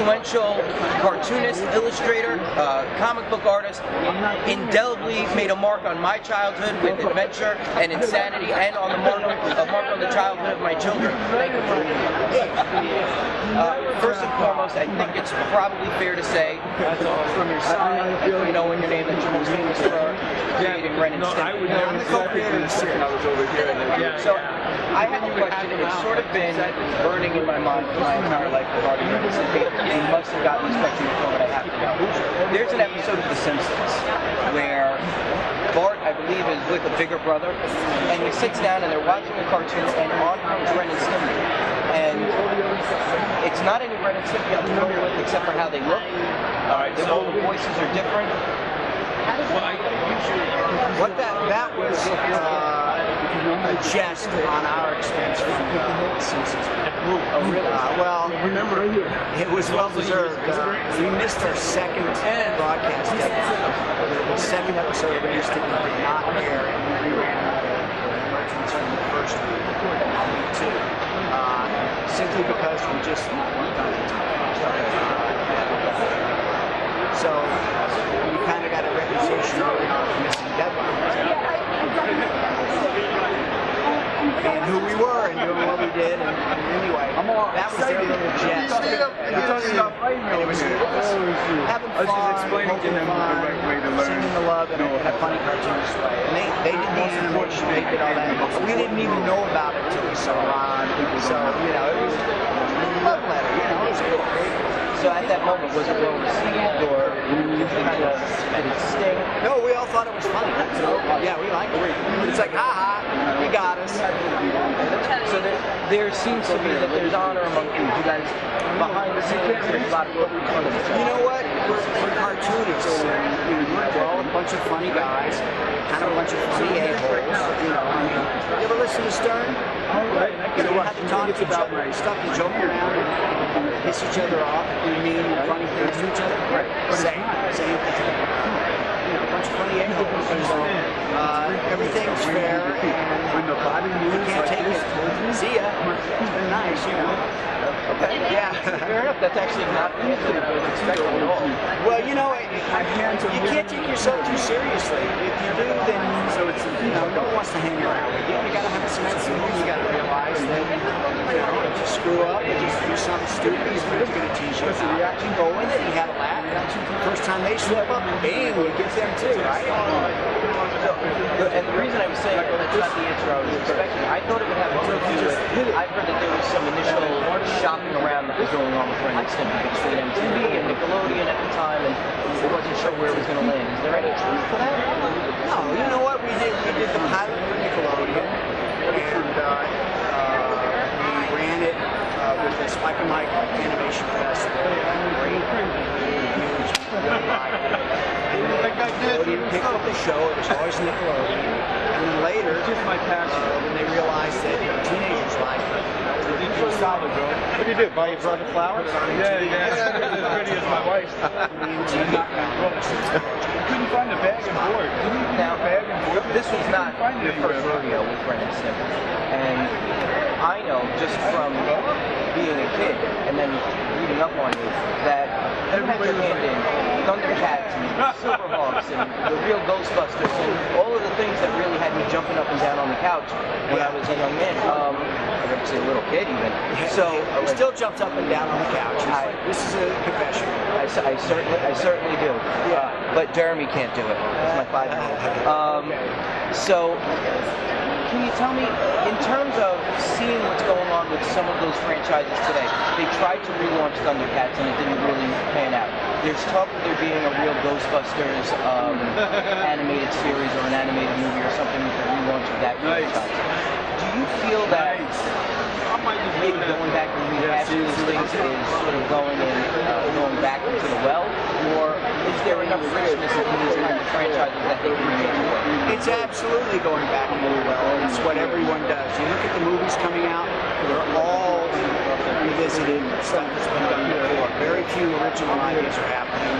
influential cartoonist, illustrator, comic book artist, indelibly made a mark on my childhood with adventure and insanity, and on the mark on the childhood of my children. Thank you for being here. First and foremost, I think it's probably fair to say, from your sign, you know, in your name, that you're most famous for creating Ren and Stimpy. I'm the co-creator of the series. So I have a question. It's sort of been burning in my mind for my entire life regarding Ren and Stimpy. You must have gotten this question before, but I have to know. There's an episode of The Simpsons where Bart, I believe, is with a bigger brother, and he sits down and they're watching a cartoon, and on comes Ren and Stimpy. And it's not any Ren and Stimpy I'm familiar with, except for how they look. All the voices are different. What that was a jest on our expense from The Simpsons. Well, it was well deserved. We missed our second broadcast episode. The second episode of Ren and Stimpy did not air, and we ran out of cartoons from the first week on week 2. Simply because we just weren't done in time. So we kind of got a reputation early on for missing deadlines. And who we were and doing what we did, and anyway, that was their little jest. It was having fun, singing the love in a funny cartoonist way. And they did the animation, they did all that. We didn't even know about it until we saw Ron. So, you know, it was a love letter, you know, it was cool. So at that moment, was it well received, or did it sting? No, we all thought it was funny. Yeah, we liked it. It's like, ha-ha, you got us. So there seems to be that there's honor among you guys behind the scenes. There's a lot of fun of each other. You know what? We're cartoonists. We're all a bunch of funny guys, kind of a bunch of funny a-holes. You know, I mean, you ever listen to Stern? You know, we have to talk to each other and stuff and joke around and piss each other off and do mean and funny things to each other. Same thing. You know, a bunch of funny a-holes. So everything's fair, and you can't take it. See ya. It's been nice, you know. Okay. Yeah. Fair enough. That's actually not usually what I was expecting at all. Well, you know, you can't take yourself too seriously. If you do, then you know, no one wants to hang around with you. You got to have a sense of humor. You got to realize that, you know, if you screw up, if you do something stupid, he's going to tease you. You go with it. You have a laugh. First time they slip up, bam, you get them too, right? And the reason I was saying that's not the answer I was expecting, I thought it would have more to do with, I've heard that there was some initial shopping around that was going on with Ren and Stimpy between MTV and Nickelodeon at the time, and I wasn't sure where it was going to land. Is there any truth to that? No, you know what? We did the pilot for Nickelodeon, and we ran it with the Spike and Mike Animation Festival. Great, huge, really liked it. Nickelodeon picked up the show. It was always Nickelodeon. And then later, when they realized that teenagers liked it, solid, bro. What did you do? Buy your brother flowers? Yeah. As pretty as my wife's. Couldn't find a bag and board. Now, this was not your first rodeo with Ren and Stimpy. And I know, just from being a kid and then reading up on you, that you had your hand in Thundercats and Silverhawks and the real Ghostbusters and all of the things that really had me jumping up and down on the couch when I was a young man. I got to say a little kid even. So I still jumped up and down on the couch. This is a confession. I certainly do. But Jeremy can't do it. That's my 5-year-old. So can you tell me, in terms of seeing what's going on with some of those franchises today, they tried to relaunch Thundercats and it didn't really pan out. There's talk of there being a real Ghostbusters animated series or an animated movie or something with the relaunch of that franchise. Do you feel that maybe going back and rehashing these things is sort of going back into the well, or is there enough richness in these kind of franchises that they can make it work? It's absolutely going back into the well. It's what everyone does. You look at the movies coming out; they're all revisiting stuff that's been done before. Very few original ideas are happening,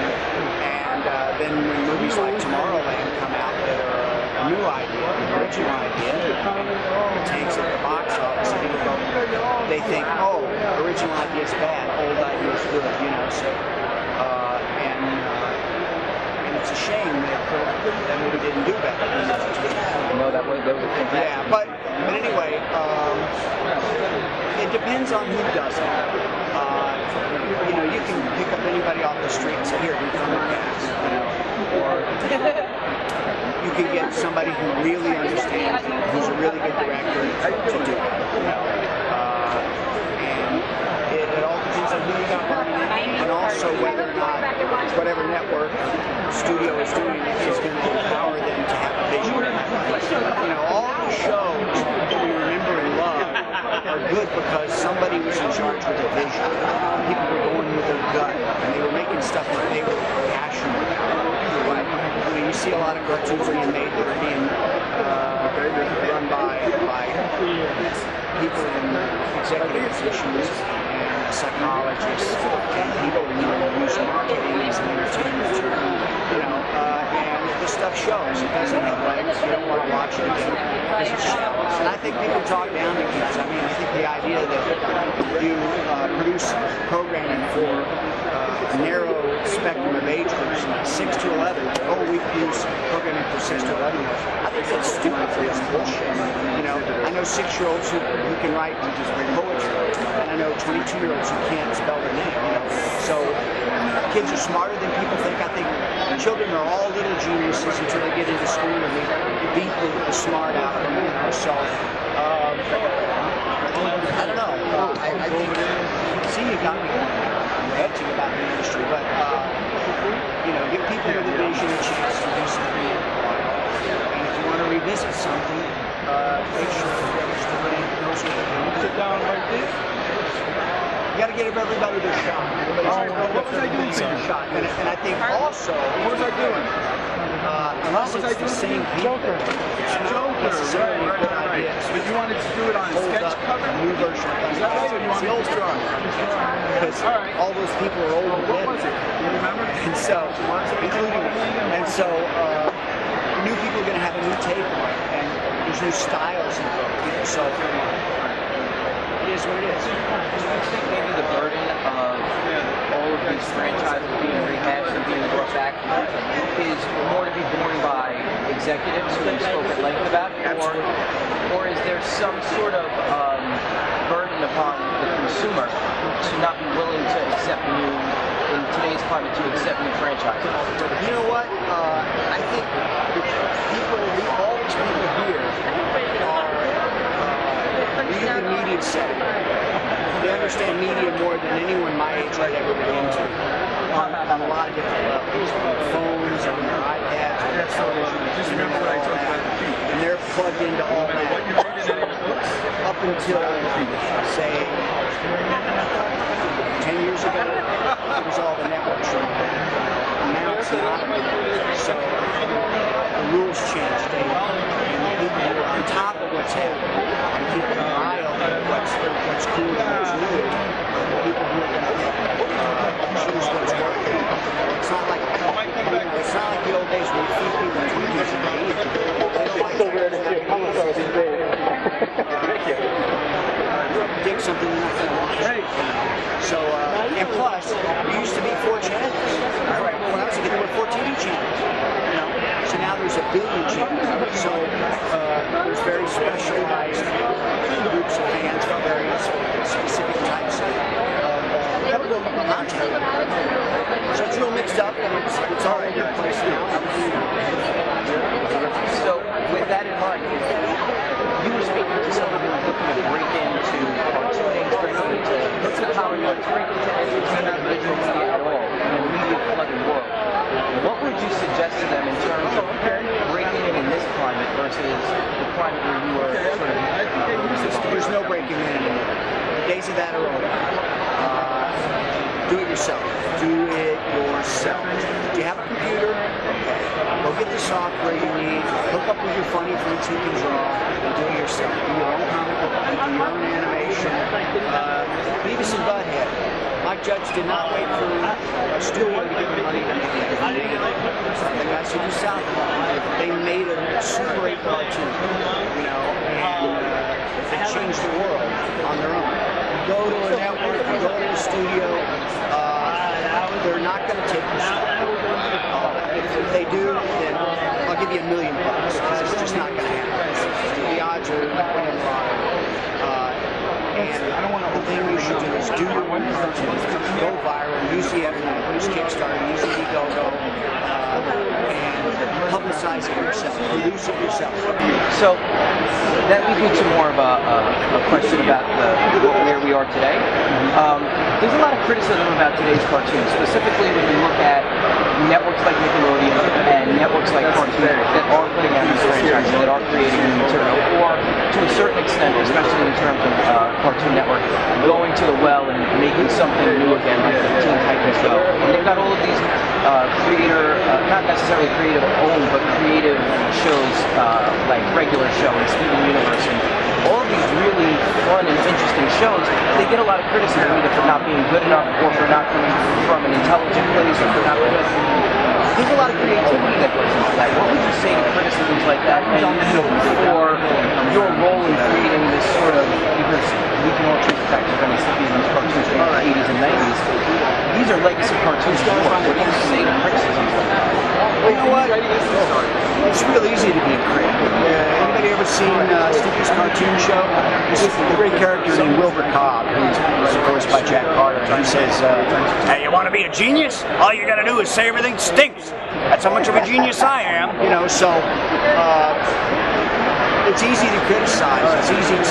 and then when movies like Tomorrowland come out that are a new idea, the original idea, it tanks at the box office, and people go, they think, oh, original idea is bad, old idea is good, you know. So, and it's a shame that movie didn't do better. No, that was fantastic. Yeah, but anyway, it depends on who does it. You know, you can pick up anybody off the street and say, here, do Thundercats, you know, or you can get somebody who really understands it, who's a really good director to do it, you know. And it all depends on who you got running it, and also whether or not whatever network studio is doing it is going to empower them to have a vision. You know, all the shows that we remember and love are good because somebody was in charge with a vision. People were going with their gut, and they were making stuff that they were passionate about. Like, you know, you see a lot of cartoons being made that are being run by people in executive positions and psychologists and people who use marketing as an entertainment term, you know, and this stuff shows. It doesn't have legs. You don't want to watch it again because it shows. And I think people talk down to kids. I mean, I think the idea that you produce programming for a narrow spectrum of age groups, 6 to 11, oh, we produce programming for 6 to 11 years. I think that's stupid. It's bullshit. You know, I know 6-year-olds who can write poetry, and I know 22-year-olds who can't spell their name. You know, so kids are smarter than people think. I think children are all little geniuses until they get into school and they beat the smart out of them. You know, so I don't know. I think. See, you got me ranting about the industry, but you know, give people with a vision a chance to do something. And if you want to revisit something, make sure that the story knows what they're doing. Sit down like this. You got to give everybody their shot. What was I doing? Shot. And I think also, What was I doing? unless it's the same people, it's not necessarily a good idea. But you wanted to do it on a Hold sketch up cover? a new version of Is that right, or you want me to draw it? because all those people are old and What dead. was it? Do you remember? And so, including me. And so, new people are going to have a new take on it, and there's new styles involved. So, it is what it is. Do you think maybe the burden of all of these franchises being rehashed and being brought back is more to be borne by executives who you spoke at length about, or is there some sort of burden upon the consumer to not be willing to accept new, in today's climate, to accept new franchises? You know what? I think all these people here are really media savvy. They understand media more than anyone my age I've ever been into. On a lot of different levels. On phones, on their iPads, on their television. Just remember what I told you about the feet. And they're plugged into all that. Up until, say, 10 years ago, it was all the network shows. Now it's not. So the rules change daily. And the people who are on top of what's happening and keeping an eye on what's cool and what's new are the people who are going to choose what's working. It's not like the old days where you feed people Twinkies and they eat it. They don't like dig something they're not going to watch. So, and plus, there used to be 4 channels. When I was a kid, there were 14 channels. You know, so now there's a billion channels. So there's very specialized groups of fans for various specific types of content. So it's real mixed up, and it's all over the place now. So, with that in mind, you were speaking to someone who was looking to break into cartooning, break into comic books, break into entertainment and visual media at all in a media-flooded world. What would you suggest to them in terms of breaking in this climate versus the climate where you were sort of... There's no breaking in anymore. The days of that are over. Do it yourself. Do it yourself. Do you have a computer? Okay. Go get the software you need. Hook up with your funny friends who can draw and do it yourself. Do your own comic book, do your own animation. Beavis and Butthead. Mike Judge did not wait for a studio to give him money to make that. The guys who do South Park, they made a Super 8 cartoon, you know, and they change the world on their own. You go to a network, you go to a studio, they're not going to take your stuff. If they do, then I'll give you $1 million because it's just not going to happen. The odds are winning a lot. And the thing you should do is do your one cartoon, go viral, use the effort, use Kickstarter, use Indiegogo, and publicize it yourself, produce it yourself. So that leads me to more of a question about where we are today. There's a lot of criticism about today's cartoons, specifically when you look at networks like Nickelodeon and networks like Cartoon Network that are putting out these franchises, that are creating new material, or to a certain extent, especially in terms of Cartoon Network, going to the well and making something new again, like the Teen Titans Go. And they've got all of these not necessarily creative owned, but creative shows like Regular Show and Steven Universe, and all of these really fun and interesting shows. They get a lot of criticism either for not being good enough, or for not coming from an intelligent place, or for not. There's a lot of creativity that goes into that. What would you say to criticisms like that, and for your role in creating this sort of, because we can all trace back to Ren and Stimpy and these cartoons from the 80s and 90s. These are legacy cartoons to yours. What do you say to criticisms like that? Well, you know what? It's real easy to be a critic. Anybody ever seen Stimpy's cartoon show? This is a great character named Wilbur Cobb, who's voiced by Jack Carter. He says, "Hey, you want to be a genius? All you got to do is say everything stinks. That's how much of a genius I am." You know, so it's easy to criticize. It's easy to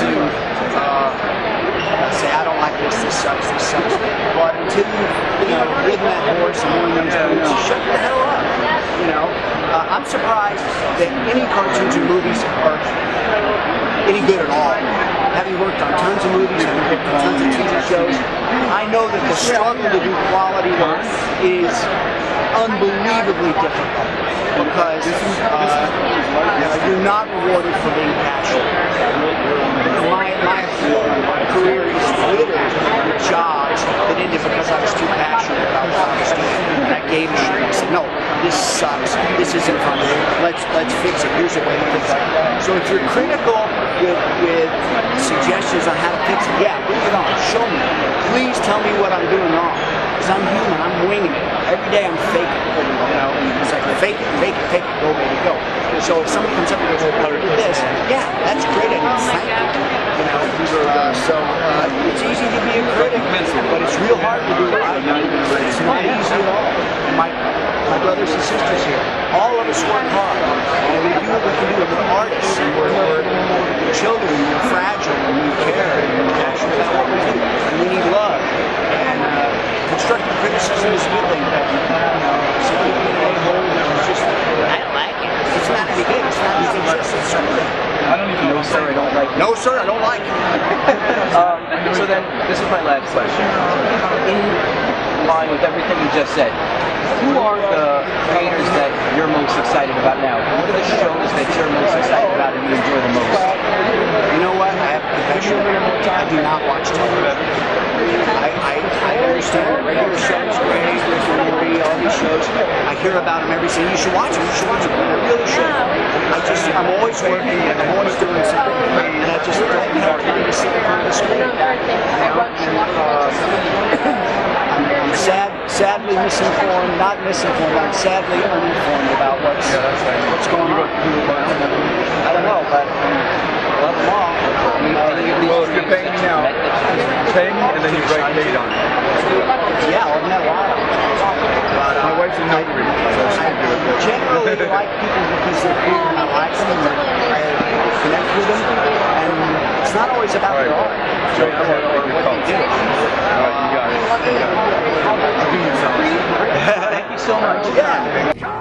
say, "I don't like this. This sucks. This sucks." But until you've ridden that horse and worn those boots, shut the hell up. You know, I'm surprised that any cartoons or movies are any good at all. Having worked on tons of movies, having worked on tons of TV shows, I know that the struggle to do quality work is unbelievably difficult because you're not rewarded for being passionate. My career is littered with jobs that ended because I was too passionate about what I was doing, and I gave a shit. I said, "No, this sucks. This isn't fun. Let's fix it. Here's a way to fix it." So if you're critical with suggestions on how to fix it, yeah, bring it on. Show me. Please tell me what I'm doing wrong. Because I'm human. I'm winging it. Every day I'm faking it. You know, it's like fake it, go baby, go. So if somebody comes up and goes, "Oh, look at this," yeah, that's great. I mean, thank you. You know, it's easy to be a critic, but it's real hard to do it right. It's not easy at all. And my brothers and sisters here, all of us work hard. And we do what we can do. We're artists, and we're children, and we're fragile, and we care, and we're passionate about what we do, and we need love. And constructive criticism is a good thing. Somebody being an a-hole is just, I don't like it. It's not any good. It's not any good. It's something. I don't even know, sir, I don't like it. No, sir, I don't like it. So then, this is my last question. In line with everything you just said, who are the creators that you're most excited about now? What are the shows that you're most excited about and you enjoy the most? You know what? I have a confession. I do not watch television. I understand the regular shows, great, Rick and Morty, all these shows. I hear about them every day. You should watch them. You should watch them. I really should. I'm always working. I'm always doing something, and I just don't have time to sit in front of the screen. I'm sadly misinformed. Not misinformed. I'm sadly uninformed about what's going on. I don't know, but I love them all. Well, if you're paying me now, pay me and then you write date on it. Yeah, I've met a lot of them. But, my wife's a notary, so she can do it. I generally like people because they're cool and I like them and I connect with them. And it's not always about their art. Joe, come on, or make what your they do. All right, you got it. I'll give you some. Thank you so much. Yeah.